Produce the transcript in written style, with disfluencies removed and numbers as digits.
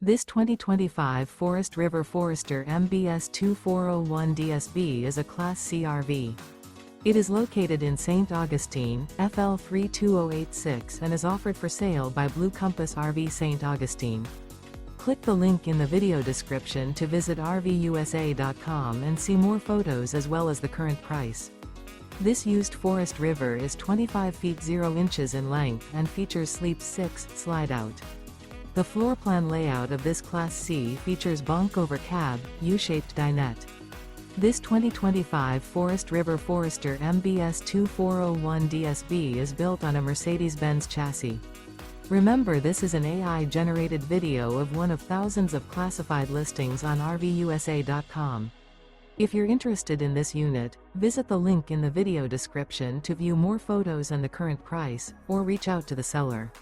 This 2025 Forest River Forester MBS 2401 DSB is a Class C RV. It is located in St. Augustine, FL 32086 and is offered for sale by Blue Compass RV St. Augustine. Click the link in the video description to visit RVUSA.com and see more photos as well as the current price. This used Forest River is 25 feet 0 inches in length and features Sleep 6 Slideout. The floor plan layout of this Class C features Bunk Over Cab, U-shaped dinette. This 2025 Forest River Forester MBS 2401 DSB is built on a Mercedes-Benz chassis. Remember, this is an AI-generated video of one of thousands of classified listings on RVUSA.com. If you're interested in this unit, visit the link in the video description to view more photos and the current price, or reach out to the seller.